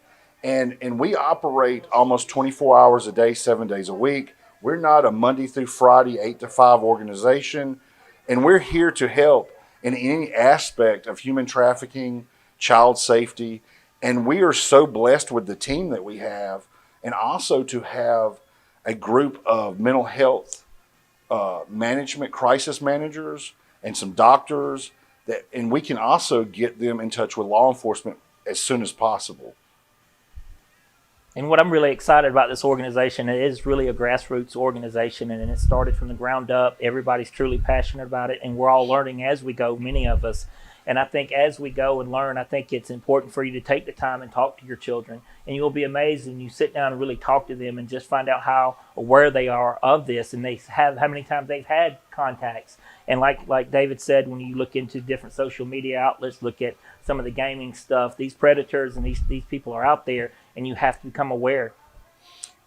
And we operate almost 24 hours a day, 7 days a week. We're not a Monday through Friday, 8 to 5 organization. And we're here to help in any aspect of human trafficking, child safety. And we are so blessed with the team that we have, and also to have a group of mental health management crisis managers and some doctors, and we can also get them in touch with law enforcement as soon as possible. And what I'm really excited about this organization, it is really a grassroots organization, and it started from the ground up. Everybody's truly passionate about it, and we're all learning as we go, many of us. And I think as we go and learn, I think it's important for you to take the time and talk to your children. And you'll be amazed when you sit down and really talk to them and just find out how aware they are of this, and they have how many times they've had contacts. And like David said, when you look into different social media outlets, look at some of the gaming stuff, these predators and these people are out there, and you have to become aware.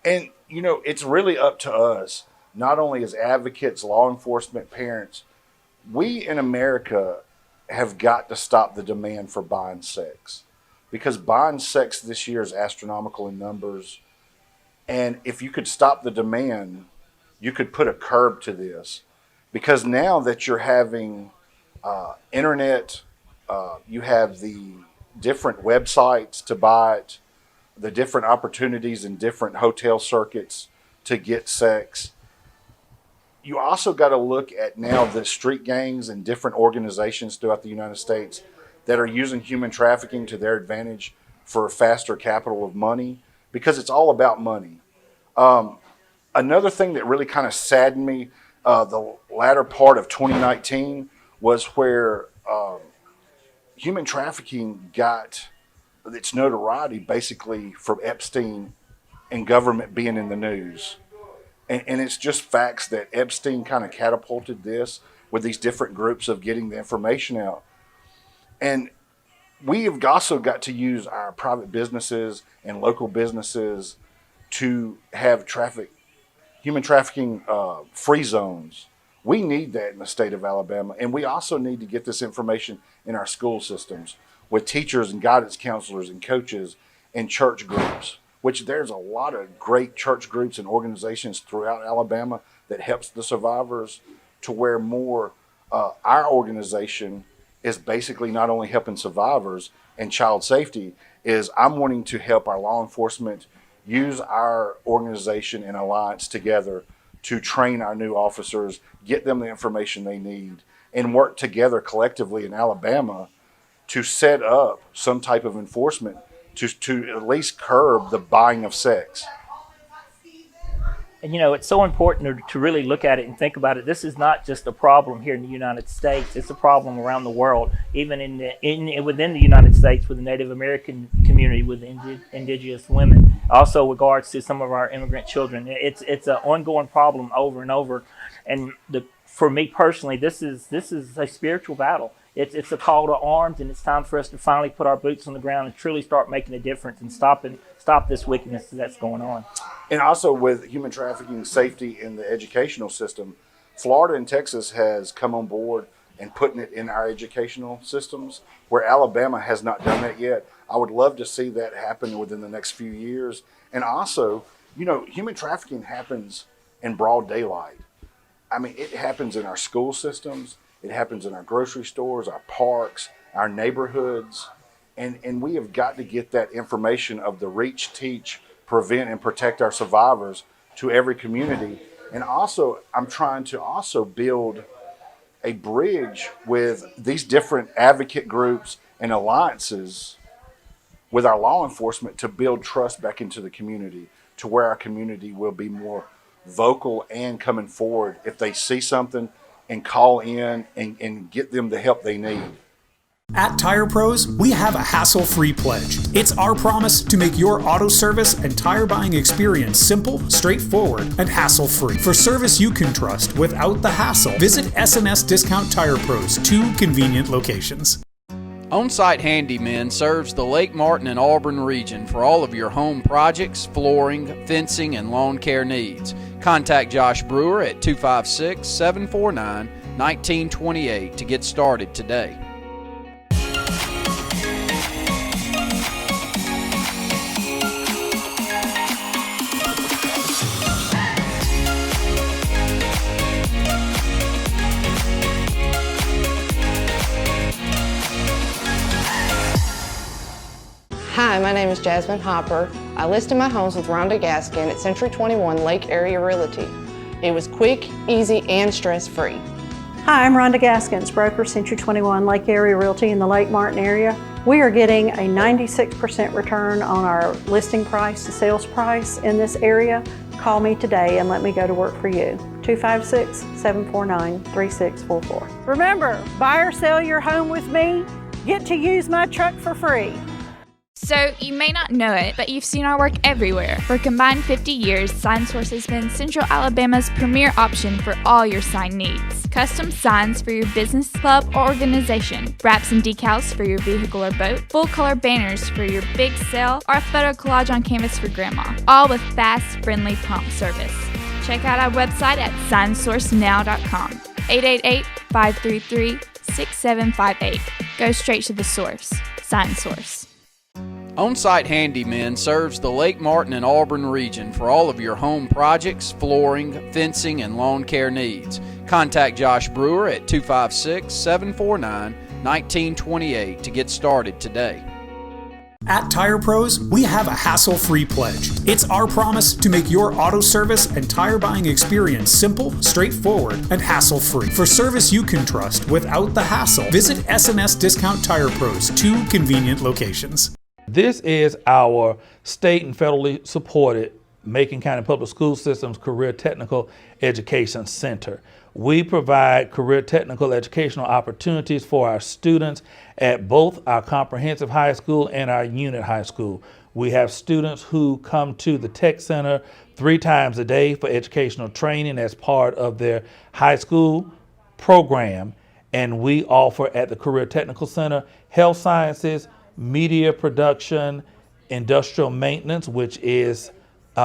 And, you know, it's really up to us, not only as advocates, law enforcement, parents. We in America have got to stop the demand for buying sex, because buying sex this year is astronomical in numbers. And if you could stop the demand, you could put a curb to this, because now that you're having internet, you have the different websites to buy it, the different opportunities in different hotel circuits to get sex. You also got to look at now the street gangs and different organizations throughout the United States that are using human trafficking to their advantage for a faster capital of money, because it's all about money. Another thing that really kind of saddened me the latter part of 2019 was where human trafficking got its notoriety basically from Epstein and government being in the news. And it's just facts that Epstein kind of catapulted this with these different groups of getting the information out. And we have also got to use our private businesses and local businesses to have human trafficking free zones. We need that in the state of Alabama. And we also need to get this information in our school systems with teachers and guidance counselors and coaches and church groups, which there's a lot of great church groups and organizations throughout Alabama that helps the survivors, to where more our organization is basically not only helping survivors and child safety, is I'm wanting to help our law enforcement use our organization and alliance together to train our new officers, get them the information they need, and work together collectively in Alabama to set up some type of enforcement to at least curb the buying of sex. And it's so important to really look at it and think about it. This is not just a problem here in the United States. It's a problem around the world, even within the United States with the Native American community, with indigenous women. Also, regards to some of our immigrant children. It's an ongoing problem over and over. And for me personally, this is a spiritual battle. It's a call to arms, and it's time for us to finally put our boots on the ground and truly start making a difference and stop this wickedness that's going on. And also with human trafficking safety in the educational system, Florida and Texas has come on board and putting it in our educational systems, where Alabama has not done that yet. I would love to see that happen within the next few years. And also, human trafficking happens in broad daylight. I mean, it happens in our school systems. It happens in our grocery stores, our parks, our neighborhoods. And we have got to get that information of the reach, teach, prevent, and protect our survivors to every community. And also, I'm trying to also build a bridge with these different advocate groups and alliances with our law enforcement to build trust back into the community, to where our community will be more vocal and coming forward if they see something, and call in and get them the help they need. At Tire Pros, we have a hassle-free pledge. It's our promise to make your auto service and tire buying experience simple, straightforward, and hassle-free. For service you can trust without the hassle, visit SMS Discount Tire Pros, 2 convenient locations. On-Site Handymen serves the Lake Martin and Auburn region for all of your home projects, flooring, fencing, and lawn care needs. Contact Josh Brewer at 256-749-1928 to get started today. Hi, my name is Jasmine Hopper. I listed my homes with Rhonda Gaskin at Century 21 Lake Area Realty. It was quick, easy, and stress-free. Hi, I'm Rhonda Gaskins, broker, Century 21 Lake Area Realty in the Lake Martin area. We are getting a 96% return on our listing price to sales price in this area. Call me today and let me go to work for you. 256-749-3644. Remember, buy or sell your home with me, get to use my truck for free. So, you may not know it, but you've seen our work everywhere. For a combined 50 years, SignSource has been Central Alabama's premier option for all your sign needs. Custom signs for your business, club, or organization. Wraps and decals for your vehicle or boat. Full-color banners for your big sale, or a photo collage on canvas for grandma. All with fast, friendly, prompt service. Check out our website at signsourcenow.com. 888-533-6758. Go straight to the source. SignSource. On-Site Handymen serves the Lake Martin and Auburn region for all of your home projects, flooring, fencing, and lawn care needs. Contact Josh Brewer at 256-749-1928 to get started today. At Tire Pros, we have a hassle-free pledge. It's our promise to make your auto service and tire buying experience simple, straightforward, and hassle-free. For service you can trust without the hassle, visit SMS Discount Tire Pros, 2 convenient locations. This is our state and federally supported Macon County Public School System's Career Technical Education Center. We provide career technical educational opportunities for our students at both our comprehensive high school and our unit high school. We have students who come to the Tech Center 3 times a day for educational training as part of their high school program. And we offer at the Career Technical Center health sciences, media production, industrial maintenance, which is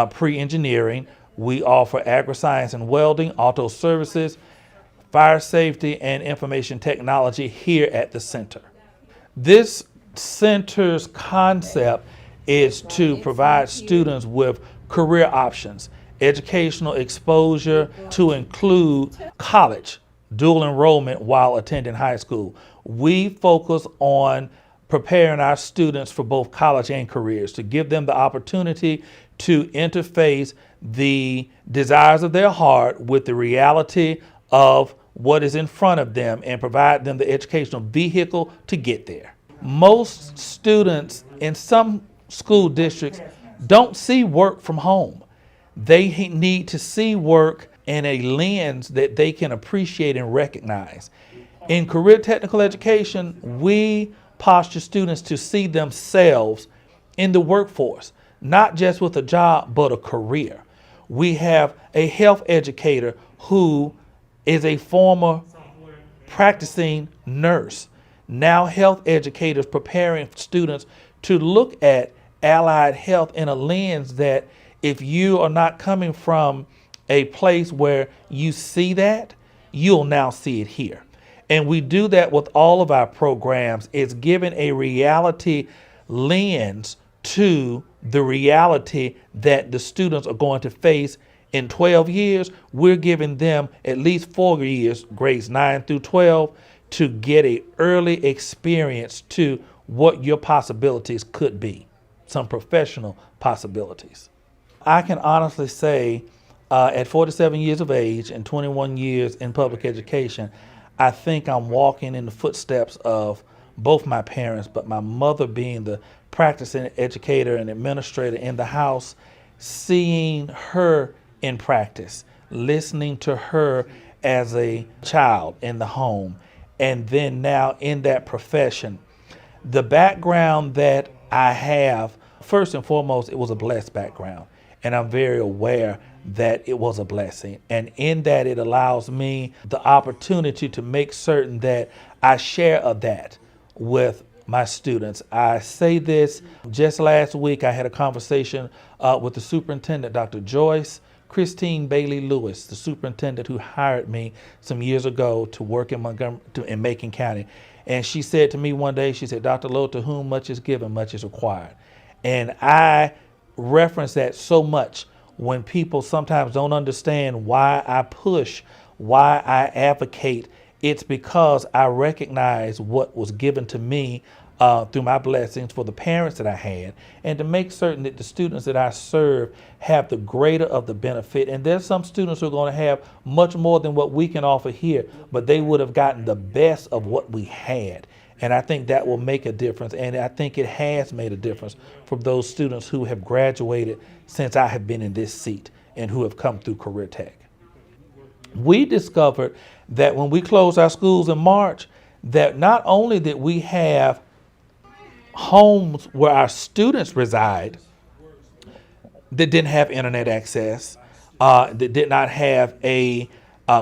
pre-engineering. We offer agri-science and welding, auto services, fire safety, and information technology here at the center. This center's concept is to provide students with career options, educational exposure to include college, dual enrollment while attending high school. We focus on preparing our students for both college and careers, to give them the opportunity to interface the desires of their heart with the reality of what is in front of them and provide them the educational vehicle to get there. Most students in some school districts don't see work from home. They need to see work in a lens that they can appreciate and recognize. In career technical education, we posture students to see themselves in the workforce, not just with a job, but a career. We have a health educator who is a former practicing nurse. Now health educators preparing students to look at allied health in a lens that if you are not coming from a place where you see that, you'll now see it here. And we do that with all of our programs. It's giving a reality lens to the reality that the students are going to face in 12 years. We're giving them at least 4 years, grades 9 through 12, to get an early experience to what your possibilities could be, some professional possibilities. I can honestly say at 47 years of age and 21 years in public education, I think I'm walking in the footsteps of both my parents, but my mother being the practicing educator and administrator in the house, seeing her in practice, listening to her as a child in the home, and then now in that profession. The background that I have, first and foremost, it was a blessed background, and I'm very aware that it was a blessing. And in that, it allows me the opportunity to make certain that I share of that with my students. I say this, just last week I had a conversation with the superintendent, Dr. Joyce Christine Bailey Lewis, the superintendent who hired me some years ago to work in Montgomery, in Macon County. And she said to me one day, she said, "Dr. Lowe, to whom much is given, much is required." And I reference that so much when people sometimes don't understand why I push, why I advocate. It's because I recognize what was given to me through my blessings for the parents that I had, and to make certain that the students that I serve have the greater of the benefit. And there's some students who are going to have much more than what we can offer here, but they would have gotten the best of what we had. And I think that will make a difference. And I think it has made a difference for those students who have graduated since I have been in this seat and who have come through Career Tech. We discovered that when we closed our schools in March, that not only did we have homes where our students reside that didn't have internet access, that did not have a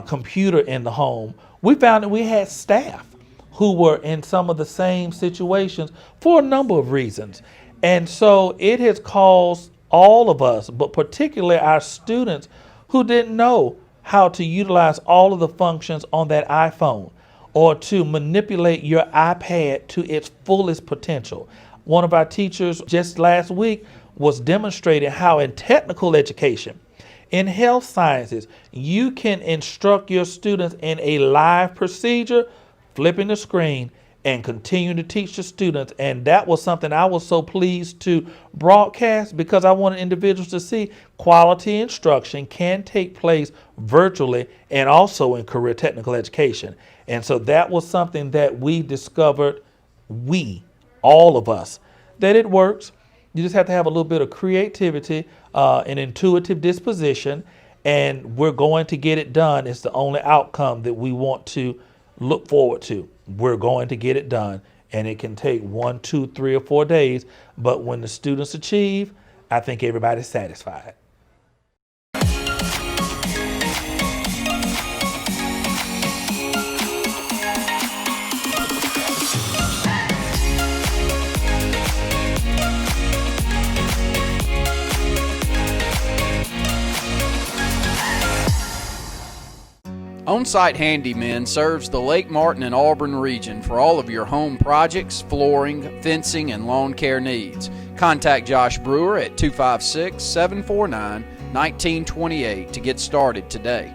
computer in the home, we found that we had staff who were in some of the same situations for a number of reasons. And so it has caused all of us, but particularly our students who didn't know how to utilize all of the functions on that iPhone or to manipulate your iPad to its fullest potential. One of our teachers just last week was demonstrating how in technical education, in health sciences, you can instruct your students in a live procedure, flipping the screen and continue to teach the students. And that was something I was so pleased to broadcast, because I wanted individuals to see quality instruction can take place virtually and also in career technical education. And so that was something that we discovered, all of us, that it works. You just have to have a little bit of creativity, an intuitive disposition, and we're going to get it done. It's the only outcome that we want to look forward to. We're going to get it done, and it can take 1, 2, 3, or 4 days. But when the students achieve, I think everybody's satisfied. On-Site Handymen serves the Lake Martin and Auburn region for all of your home projects, flooring, fencing, and lawn care needs. Contact Josh Brewer at 256-749-1928 to get started today.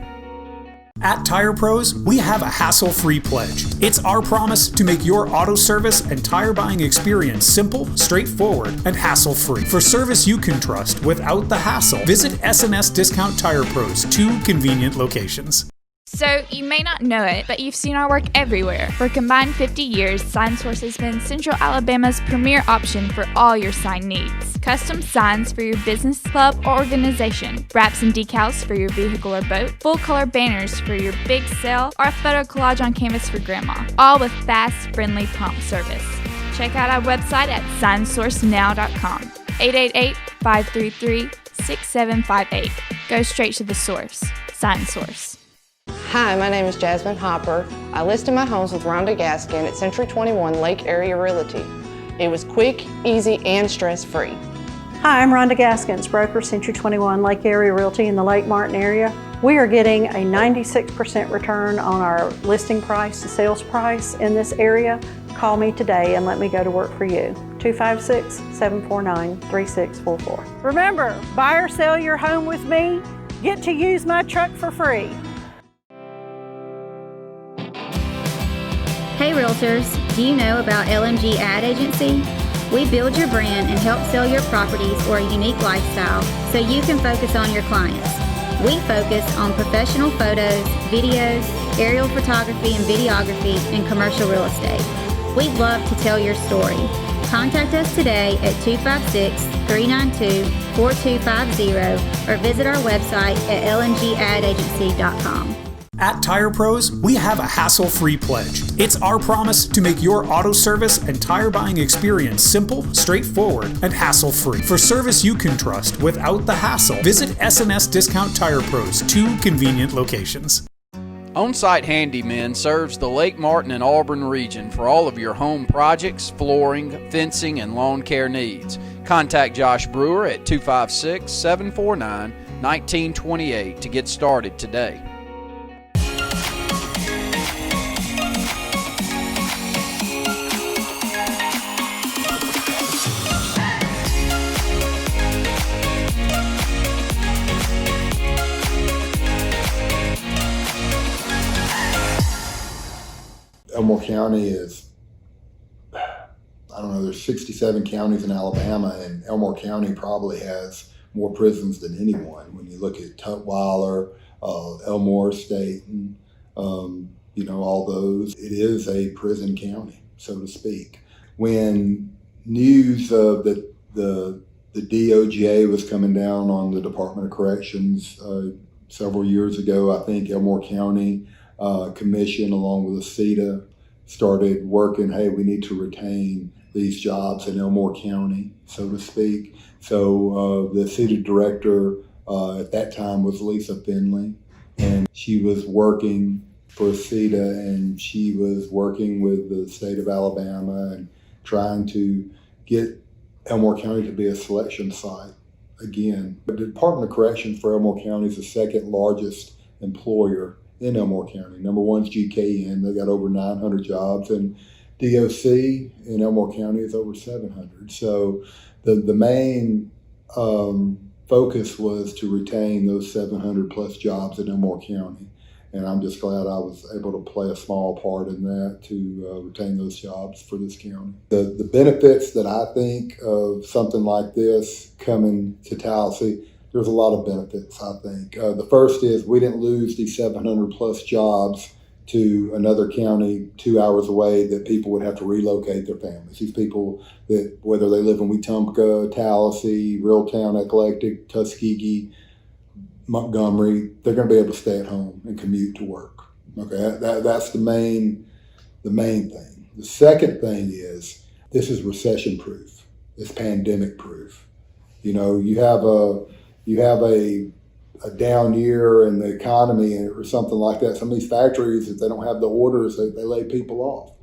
At Tire Pros, we have a hassle-free pledge. It's our promise to make your auto service and tire buying experience simple, straightforward, and hassle-free. For service you can trust without the hassle, visit S&S Discount Tire Pros, 2 convenient locations. So, you may not know it, but you've seen our work everywhere. For a combined 50 years, SignSource has been Central Alabama's premier option for all your sign needs. Custom signs for your business, club, or organization. Wraps and decals for your vehicle or boat. Full-color banners for your big sale, or a photo collage on canvas for grandma. All with fast, friendly, prompt service. Check out our website at signsourcenow.com. 888-533-6758. Go straight to the source. SignSource. Hi, my name is Jasmine Hopper. I listed my homes with Rhonda Gaskin at Century 21 Lake Area Realty. It was quick, easy, and stress-free. Hi, I'm Rhonda Gaskins, broker, Century 21 Lake Area Realty in the Lake Martin area. We are getting a 96% return on our listing price to sales price in this area. Call me today and let me go to work for you. 256-749-3644. Remember, buy or sell your home with me, get to use my truck for free. Hey Realtors, do you know about LMG Ad Agency? We build your brand and help sell your properties or a unique lifestyle so you can focus on your clients. We focus on professional photos, videos, aerial photography and videography, and commercial real estate. We'd love to tell your story. Contact us today at 256-392-4250 or visit our website at lmgadagency.com. At Tire Pros, we have a hassle-free pledge. It's our promise to make your auto service and tire buying experience simple, straightforward, and hassle-free. For service you can trust without the hassle, visit S&S Discount Tire Pros, 2 convenient locations. On-Site Handymen serves the Lake Martin and Auburn region for all of your home projects, flooring, fencing, and lawn care needs. Contact Josh Brewer at 256-749-1928 to get started today. Elmore County is, there's 67 counties in Alabama, and Elmore County probably has more prisons than anyone. When you look at Tutwiler, Elmore State, all those, it is a prison county, so to speak. When news of the DOJ was coming down on the Department of Corrections several years ago, I think Elmore County Commission, along with the CETA, started working, hey, we need to retain these jobs in Elmore County, so to speak. So the CETA director at that time was Lisa Finley, and she was working for CETA, and she was working with the state of Alabama and trying to get Elmore County to be a selection site again. The Department of Corrections for Elmore County is the second largest employer in Elmore County. Number one is GKN. They got over 900 jobs, and DOC in Elmore County is over 700. So the main focus was to retain those 700 plus jobs in Elmore County. And I'm just glad I was able to play a small part in that to retain those jobs for this county. The benefits that I think of something like this coming to Tallahassee, there's a lot of benefits, I think. The first is we didn't lose these 700 plus jobs to another county 2 hours away that people would have to relocate their families. These people that, whether they live in Wetumpka, Tallahassee, Reeltown, Eclectic, Tuskegee, Montgomery, they're going to be able to stay at home and commute to work. Okay, that's the main thing. The second thing is this is recession proof. It's pandemic proof. You know, you have a down year in the economy or something like that. Some of these factories, if they don't have the orders, they lay people off.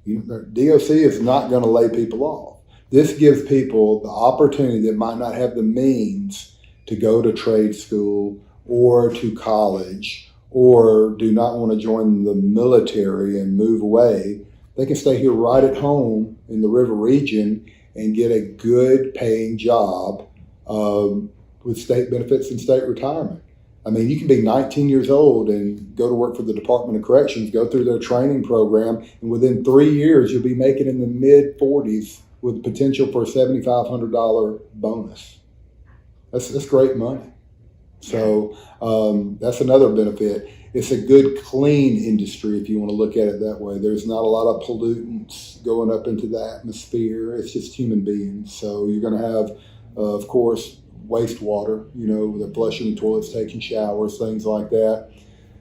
DOC is not going to lay people off. This gives people the opportunity that might not have the means to go to trade school or to college or do not want to join the military and move away. They can stay here right at home in the river region and get a good paying job with state benefits and state retirement. I mean, you can be 19 years old and go to work for the Department of Corrections, go through their training program, and within 3 years, you'll be making in the mid-40s with potential for a $7,500 bonus. That's great money. So that's another benefit. It's a good, clean industry if you want to look at it that way. There's not a lot of pollutants going up into the atmosphere. It's just human beings. So you're going to have, of course, wastewater, you know, the flushing the toilets, taking showers, things like that,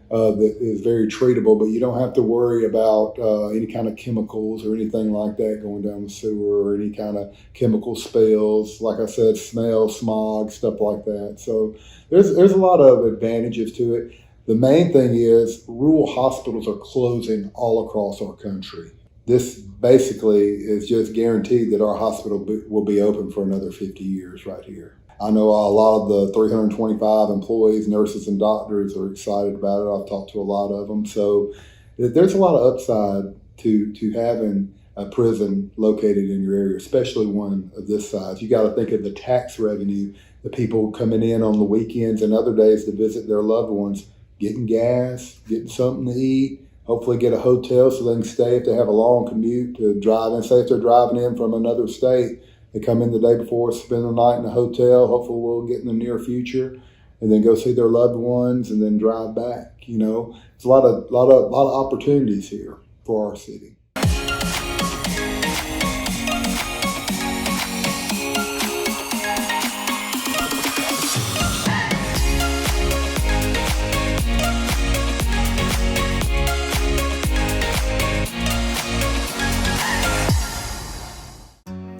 that is very treatable, but you don't have to worry about any kind of chemicals or anything like that going down the sewer or any kind of chemical spills. Like I said, smell, smog, stuff like that. So there's a lot of advantages to it. The main thing is rural hospitals are closing all across our country. This basically is just guaranteed that our hospital will be open for another 50 years right here. I know a lot of the 325 employees, nurses, and doctors are excited about it. I've talked to a lot of them. So there's a lot of upside to having a prison located in your area, especially one of this size. You got to think of the tax revenue, the people coming in on the weekends and other days to visit their loved ones, getting gas, getting something to eat, hopefully get a hotel so they can stay if they have a long commute to drive in. Say if they're driving in from another state, they come in the day before, spend the night in a hotel. Hopefully we'll get in the near future, and then go see their loved ones, and then drive back. You know, it's a lot of opportunities here for our city.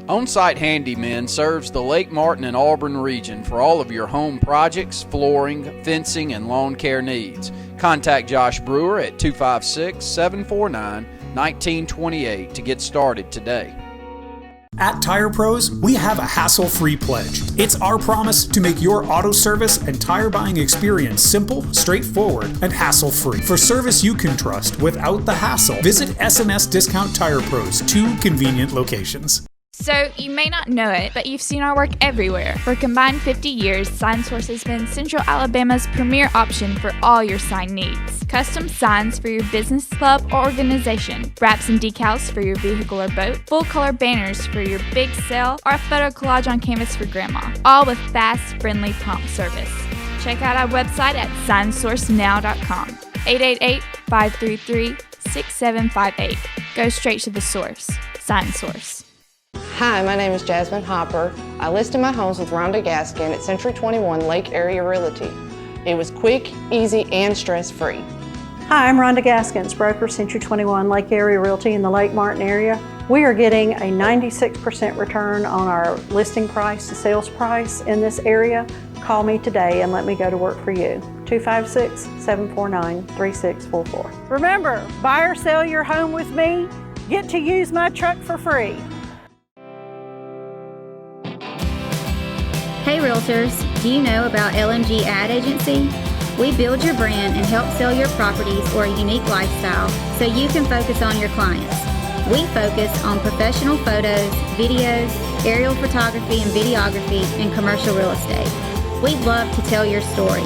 On-Site Handymen serves the Lake Martin and Auburn region for all of your home projects, flooring, fencing, and lawn care needs. Contact Josh Brewer at 256-749-1928 to get started today. At Tire Pros, we have a hassle-free pledge. It's our promise to make your auto service and tire buying experience simple, straightforward, and hassle-free. For service you can trust without the hassle, visit SMS Discount Tire Pros, 2 convenient locations. So, you may not know it, but you've seen our work everywhere. For a combined 50 years, SignSource has been Central Alabama's premier option for all your sign needs. Custom signs for your business, club, or organization. Wraps and decals for your vehicle or boat. Full-color banners for your big sale, or a photo collage on canvas for grandma. All with fast, friendly, prompt service. Check out our website at signsourcenow.com. 888-533-6758. Go straight to the source. SignSource. Hi, my name is Jasmine Hopper. I listed my homes with Rhonda Gaskin at Century 21 Lake Area Realty. It was quick, easy, and stress-free. Hi, I'm Rhonda Gaskins, broker, Century 21 Lake Area Realty in the Lake Martin area. We are getting a 96% return on our listing price to sales price in this area. Call me today and let me go to work for you. 256-749-3644. Remember, buy or sell your home with me, get to use my truck for free. Hey Realtors, do you know about LMG Ad Agency? We build your brand and help sell your properties or a unique lifestyle so you can focus on your clients. We focus on professional photos, videos, aerial photography and videography, and commercial real estate. We'd love to tell your story.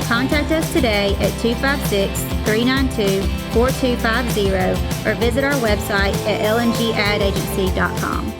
Contact us today at 256-392-4250 or visit our website at lmgadagency.com.